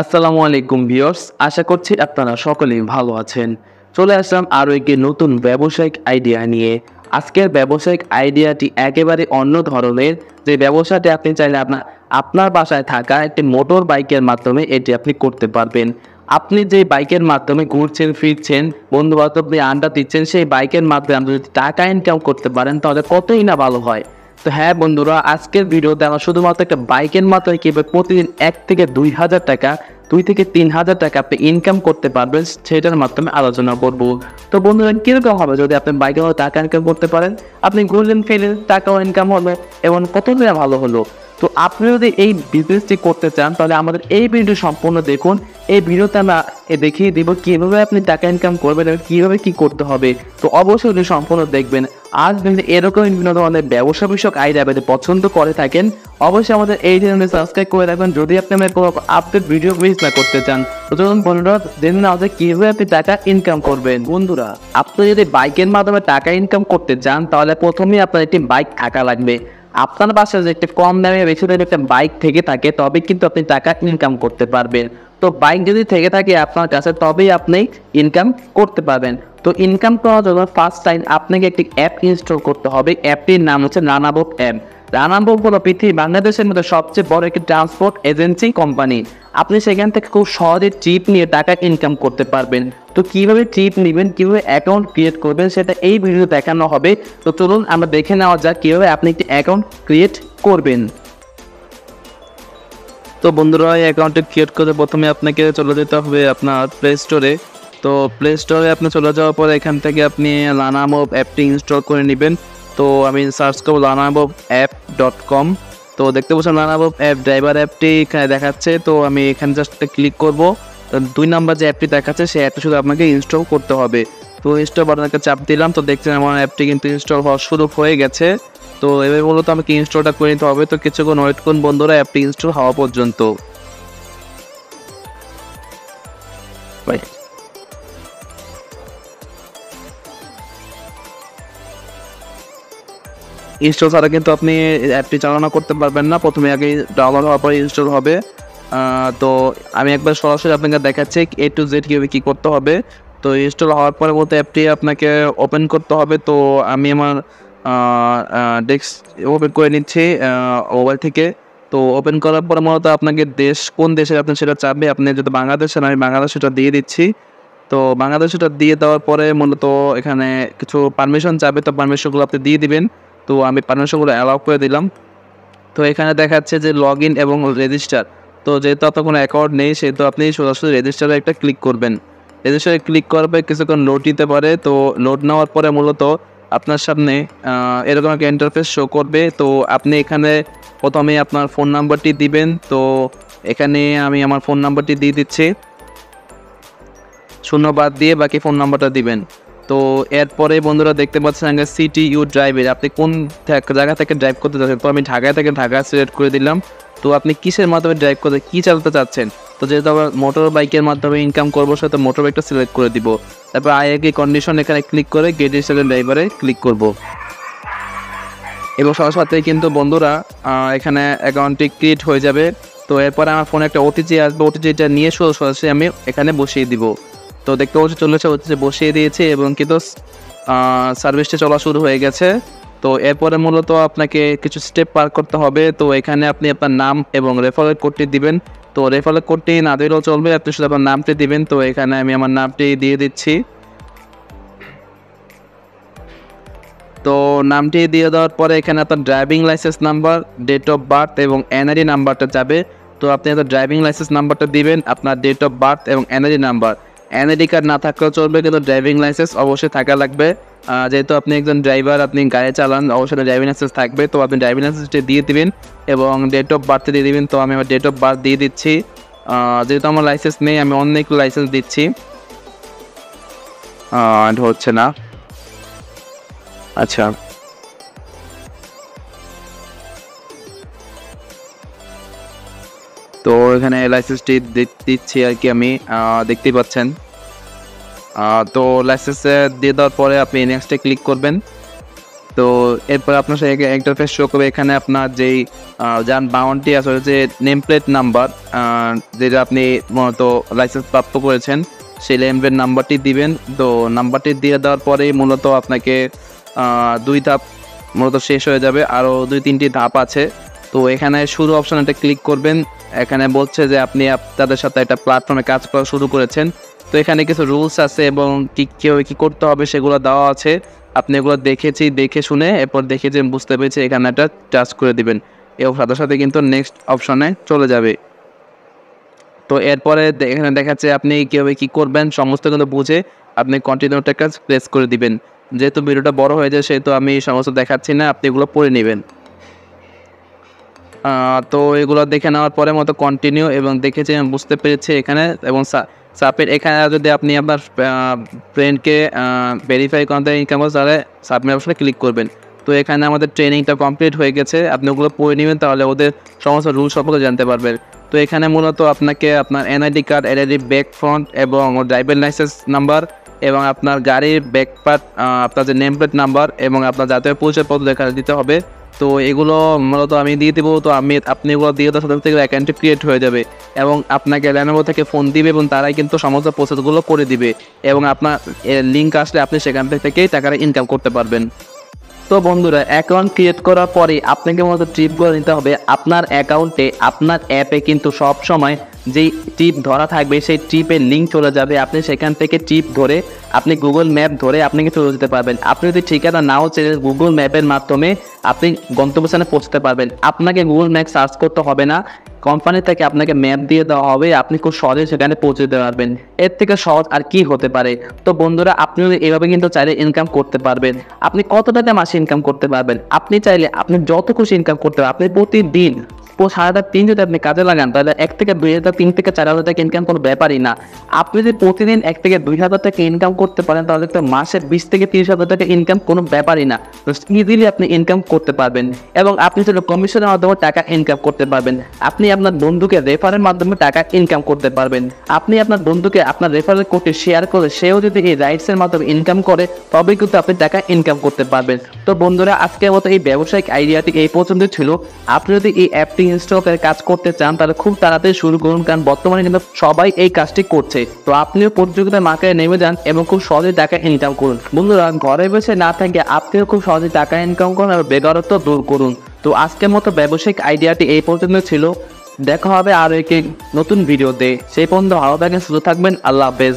আসসালামু আলাইকুম ভিউয়ার্স, আশা করছি আপনারা সকলেই ভালো আছেন। চলে আসলাম আরও একটি নতুন ব্যবসায়িক আইডিয়া নিয়ে। আজকের ব্যবসায়িক আইডিয়াটি একেবারে অন্য ধরনের। যে ব্যবসাটি আপনি চাইলে আপনার বাসায় থাকা একটি মোটর বাইকের মাধ্যমে এটি আপনি করতে পারবেন। আপনি যে বাইকের মাধ্যমে ঘুরছেন ফিরছেন, বন্ধু-বান্ধব নিয়ে আড্ডা দিচ্ছেন, সেই বাইকের মাধ্যমে আপনি যদি টাকা ইনকাম করতে পারেন তাহলে কতই না ভালো হয়। তো হ্যাঁ বন্ধুরা, আজকের ভিডিওতে আমরা শুধুমাত্র একটা বাইকের মাধ্যমে কীভাবে প্রতিদিন ১ থেকে ২ হাজার টাকা, ২ থেকে ৩ হাজার টাকা আপনি ইনকাম করতে পারবেন সেটার মাধ্যমে আলোচনা করব। তো বন্ধুরা, কীরকম হবে যদি আপনি বাইকের মাধ্যমে টাকা ইনকাম করতে পারেন? আপনি ঘুরলেন ফিরলেন, টাকাও ইনকাম হবে এবং কতটা ভালো হলো। তো আপনি যদি এই বিজনেসটি করতে চান তাহলে আমাদের এই ভিডিওটি সম্পূর্ণ দেখুন। এই ভিডিওতে আমরা দেখিয়ে দিব কীভাবে আপনি টাকা ইনকাম করবেন এবং কীভাবে কী করতে হবে। তো অবশ্যই এটি সম্পূর্ণ দেখবেন। আজ যদি এরকম বিভিন্ন ধরনের ব্যবসা বিষয়ক আইডিয়া পেতে পছন্দ করে থাকেন, অবশ্যই আমাদের এই চ্যানেলটি সাবস্ক্রাইব করে রাখবেন যদি আপনি আমাদের কোনো আপডেট ভিডিও মিস না করতে চান। তো চলুন বন্ধুরা, জেনে নেওয়া যায় কীভাবে আপনি টাকা ইনকাম করবেন। বন্ধুরা, আপনি যদি বাইকের মাধ্যমে টাকা ইনকাম করতে চান তাহলে প্রথমেই আপনার একটি বাইক থাকা লাগবে। আপনার বাসায় যদি একটি কম দামে বেশি দামে একটা বাইক থেকে থাকে তবে কিন্তু আপনি টাকা ইনকাম করতে পারবেন। তো বাইক যদি থেকে থাকে আপনার কাছে তবেই আপনি ইনকাম করতে পারবেন। তো ইনকাম করার জন্য ফার্স্ট টাইম আপনাকে একটি অ্যাপ ইনস্টল করতে হবে। অ্যাপটির নাম হচ্ছে রানাবো অ্যাপ। রানাবো হলো বাংলাদেশের মধ্যে সবচেয়ে বড় একটি ট্রান্সপোর্ট এজেন্সি কোম্পানি। আপনি সেখান থেকে খুব সহজে ট্রিপ নিয়ে টাকা ইনকাম করতে পারবেন। তো কিভাবে ট্রিপ নেবেন, কিভাবে অ্যাকাউন্ট ক্রিয়েট করবেন সেটা এই ভিডিও দেখানো হবে। তো চলুন আমরা দেখে নেওয়া যাক কিভাবে আপনি একটি অ্যাকাউন্ট ক্রিয়েট করবেন। তো বন্ধুরা, এই অ্যাকাউন্টটি ক্রিয়েট করে প্রথমে আপনাকে চলে যেতে হবে আপনার প্লে স্টোরে। তো প্লে স্টোরে আপনি চলে যাওয়ার পরে এখান থেকে আপনি রানাবো অ্যাপটি ইনস্টল করে নেবেন। তো আমি সার্চ করবো ranabobApp.com। তো দেখতে পাচ্ছেন রানাবো অ্যাপ ড্রাইভার অ্যাপটি এখানে দেখাচ্ছে। তো আমি এখানে জাস্ট ক্লিক করব। ২ নাম্বার যে অ্যাপটি দেখাচ্ছে সেই অ্যাপটি শুধু আপনাকে ইনস্টল করতে হবে। তো ইনস্টল বাটনকে চাপ দিলাম। তো দেখছেন আমার অ্যাপটি কিন্তু ইনস্টল হওয়া শুরু হয়ে গেছে। তো এবার মূলত আমাকে ইনস্টলটা করে নিতে হবে। তো কিছুক্ষণ ওয়েট করুন বন্ধুরা অ্যাপটি ইনস্টল হওয়া পর্যন্ত। ইনস্টল ছাড়া কিন্তু আপনি অ্যাপটি চালনা করতে পারবেন না। প্রথমে আগে ডাউনলোড হওয়ার পরে ইনস্টল হবে। তো আমি একবার সরাসরি আপনাকে দেখাচ্ছি A to Z কীভাবে কী করতে হবে। তো ইনস্টল হওয়ার পরে মতো অ্যাপটি আপনাকে ওপেন করতে হবে। তো আমি আমার ডেস্ক ওপেন করে নিচ্ছি মোবাইল থেকে। তো ওপেন করার পরে মূলত আপনাকে কোন দেশের আপনি সেটা চাপবে। আপনি যদি বাংলাদেশের, আমি বাংলাদেশ সেটা দিয়ে দিচ্ছি। তো বাংলাদেশ সেটা দিয়ে দেওয়ার পরে মূলত এখানে কিছু পারমিশন চাবে। তো পারমিশনগুলো আপনি দিয়ে দিবেন। তো আমি পারমিশনগুলো অ্যালাউ করে দিলাম। তো এখানে দেখাচ্ছে যে লগ ইন এবং রেজিস্টার। তো যেহেতু আপনার কোনো অ্যাকাউন্ট নেই সেহেতু আপনি সরাসরি রেজিস্টারে একটা ক্লিক করবেন। রেজিস্টারে ক্লিক করার পরে কিছুক্ষণ লোড নিতে পারে। তো লোড নেওয়ার পরে মূলত আপনার সামনে এরকম একটা ইন্টারফেস শো করবে। তো আপনি এখানে প্রথমে আপনার ফোন নাম্বারটি দিবেন। তো এখানে আমি আমার ফোন নাম্বারটি দিয়ে দিচ্ছি। শূন্য বাদ দিয়ে বাকি ফোন নাম্বারটা দিবেন। তো এরপরে বন্ধুরা দেখতে পাচ্ছেন আগে সিটি ইউ ড্রাইভের আপনি কোন জায়গা থেকে ড্রাইভ করতে চাচ্ছেন। তো আমি ঢাকায় থেকে ঢাকা সিলেক্ট করে দিলাম। তো আপনি কিসের মাধ্যমে ড্রাইভ করতে কী চালাতে চাচ্ছেন। তো যেহেতু আমরা মোটর বাইকের মাধ্যমে ইনকাম করবো সেহেতু মোটর বাইকটা সিলেক্ট করে দিব। তারপর আইএকি কন্ডিশন এখানে ক্লিক করে গেট স্টার্টেড ড্রাইভারে ক্লিক করব। এবং সাথে সাথে কিন্তু বন্ধুরা এখানে অ্যাকাউন্টটি ক্রিয়েট হয়ে যাবে। তো এরপরে আমার ফোনে একটা ওটিপি আসবে। ওটিপিটা নিয়ে সরাসরি আমি এখানে বসিয়ে দিব। তো দেখতে পাচ্ছি চলেছে, হচ্ছে বসিয়ে দিয়েছি এবং কিন্তু সার্ভিসটা চলা শুরু হয়ে গেছে। তো এরপরে মূলত আপনাকে কিছু স্টেপ পার করতে হবে। তো এখানে আপনি আপনার নাম এবং রেফারেল কোডটি দিবেন। তো রেফারেল কোডটি না দিলেও চলবে, আপনি শুধু আপনার নামটি দিবেন। তো এখানে আমি আমার নামটি দিয়ে দিচ্ছি। তো নামটি দিয়ে দেওয়ার পরে এখানে আপনার driving licence number, date of birth এবং এনআইডি নাম্বারটা যাবে। তো আপনি আপনার ড্রাইভিং লাইসেন্স নাম্বারটা দিবেন, আপনার ডেট অফ বার্থ এবং এনআইডি নাম্বার। এনআইডি কার্ড না থাকলেও চলবে, কিন্তু ড্রাইভিং লাইসেন্স অবশ্যই থাকা লাগবে। যেহেতু আপনি একজন ড্রাইভার, আপনি গাড়ি চালান, অবশ্যই ড্রাইভিং লাইসেন্স থাকবে। তো আপনি ড্রাইভিং লাইসেন্সটি দিয়ে দিবেন এবং ডেট অফ বার্থ দিয়ে দিবেন। তো আমি আমার ডেট অফ বার্থ দিয়ে দিচ্ছি। যেহেতু আমার লাইসেন্স নেই আমি অন্য একটু লাইসেন্স দিচ্ছি। হচ্ছে না, আচ্ছা। তো এখানে লাইসেন্সটি দিচ্ছি আর কি আমি, দেখতেই পাচ্ছেন। তো লাইসেন্স দিয়ে দেওয়ার পরে আপনি নেক্সটে ক্লিক করবেন। তো এরপর আপনার সাথে ইন্টারফেস শো করবে। এখানে আপনার যেই যার বাউন্ডটি আছে যে নেম প্লেট নাম্বার, যেটা আপনি মূলত লাইসেন্স প্রাপ্ত করেছেন সেই নেম প্লেট নাম্বারটি দিবেন। তো নাম্বারটি দিয়ে দেওয়ার পরে মূলত আপনাকে 2 ধাপ মূলত শেষ হয়ে যাবে, আরও 2-3টি ধাপ আছে। তো এখানে শুরু অপশানটা ক্লিক করবেন। এখানে বলছে যে আপনি তাদের সাথে একটা প্ল্যাটফর্মে কাজ করা শুরু করেছেন। তো এখানে কিছু রুলস আছে এবং কী করতে হবে সেগুলো দেওয়া আছে। আপনি এগুলো দেখে শুনে এরপর দেখে যে বুঝতে পেরেছি এখানে একটা টাচ করে দিবেন এবং সাথে সাথে কিন্তু নেক্সট অপশনে চলে যাবে। তো এরপরে এখানে দেখাচ্ছে আপনি কীভাবে কী করবেন সমস্ত কিন্তু বুঝে আপনি কন্টিনিউটা কাজ প্রেস করে দিবেন। যেহেতু ভিডিওটা বড় হয়ে যায় সেহেতু আমি সমস্ত দেখাচ্ছি না, আপনি এগুলো পড়ে নেবেন। তো এগুলো দেখে নেওয়ার পরে মতো কন্টিনিউ এবং দেখেছি আমি বুঝতে পেরেছি এখানে এবং সাবমিট। এখানে যদি আপনি আপনার ফ্রেন্ডকে ভেরিফাই করতে ইনকাম তাহলে সাবমিট অপশনে ক্লিক করবেন। তো এখানে আমাদের ট্রেনিংটা কমপ্লিট হয়ে গেছে, আপনি ওগুলো পড়ে নেবেন তাহলে ওদের সমস্ত রুল সম্পর্কে জানতে পারবেন। তো এখানে মূলত আপনাকে আপনার NID card, NID back front এবং ড্রাইভিং লাইসেন্স নাম্বার এবং আপনার গাড়ির ব্যাক পার্ট, আপনার যে নেম প্লেট নাম্বার এবং আপনার জাতীয় পরিচয়পত্র দেখা দিতে হবে। তো এগুলো মূলত আমি দিয়ে দেবো। তো আপনি এগুলো দিয়ে দেওয়ার সাথে সাথে অ্যাকাউন্টটি ক্রিয়েট হয়ে যাবে এবং আপনাকে লেনোভো থেকে ফোন দিবে এবং তারাই কিন্তু সমস্ত প্রসেসগুলো করে দিবে এবং আপনার লিঙ্ক আসলে আপনি সেখান থেকেই টাকাটা ইনকাম করতে পারবেন। তো বন্ধুরা, অ্যাকাউন্ট ক্রিয়েট করার পরে আপনাকে মূলত ট্রিপগুলো নিতে হবে। আপনার অ্যাকাউন্টে আপনার অ্যাপে কিন্তু সব সময় যেই টিপ ধরা থাকবে সেই টিপের লিঙ্ক চলে যাবে। আপনি সেখান থেকে টিপ ধরে আপনি গুগল ম্যাপ ধরে আপনি কিন্তু চলে যেতে পারবেন। আপনি যদি ঠিকানা নাও চেনে গুগল ম্যাপের মাধ্যমে আপনি গন্তব্যস্থানে পৌঁছতে পারবেন। আপনাকে গুগল ম্যাপ সার্চ করতে হবে না, কোম্পানি থেকে আপনাকে ম্যাপ দিয়ে দেওয়া হবে, আপনি খুব সহজে সেখানে পৌঁছে দিতে পারবেন। এর থেকে সহজ আর কি হতে পারে। তো বন্ধুরা, আপনি এভাবে কিন্তু চাইলে ইনকাম করতে পারবেন। আপনি কত টাকা মাসে ইনকাম করতে পারবেন? আপনি চাইলে আপনি যত খুশি ইনকাম করতে পারবেন। আপনি প্রতিদিন সারাটা দিন যদি আপনি কাজে লাগান তাহলে 1 থেকে 2,000, 3 থেকে 4,000 টাকা ইনকাম কোনো ব্যাপারই না। আপনি যদি প্রতিদিন 1 থেকে 2,000 টাকা ইনকাম করতে পারেন তাহলে তো মাসে 20 থেকে 30,000 টাকা ইনকাম কোনো ব্যাপারই না। ইজিলি আপনি ইনকাম করতে পারবেন এবং আপনি যদি কমিশনের মাধ্যমে টাকা ইনকাম করতে পারবেন। আপনি আপনার বন্ধুকে রেফারের মাধ্যমে টাকা ইনকাম করতে পারবেন। আপনি আপনার বন্ধুকে আপনার রেফারেল কোডটি শেয়ার করে সেও যদি এই রাইটসের মাধ্যমে ইনকাম করে তবেই কিন্তু আপনি টাকা ইনকাম করতে পারবেন। তো বন্ধুরা, আজকের মতো এই ব্যবসায়িক আইডিয়াটি এই পর্যন্ত ছিল। আপনি যদি এই অ্যাপটি ইনস্টল করে কাজ করতে চান তাহলে খুব তাড়াতাড়ি শুরু করুন, কারণ বর্তমানে কিন্তু সবাই এই কাজটি করছে। তো আপনিও প্রতিযোগিতার মার্কেটে নেমে যান এবং খুব সহজে টাকা ইনকাম করুন। বন্ধুরা, ঘরে বসে না থেকে আপনিও খুব সহজে টাকা ইনকাম করুন আর বেকারত্ব দূর করুন। তো আজকের মতো ব্যবসায়িক আইডিয়াটি এই পর্যন্ত ছিল। দেখা হবে আরও একটি নতুন ভিডিওতে। সেই পর্যন্ত ভালো থাকেন, সুস্থ থাকবেন। আল্লাহ হাফেজ।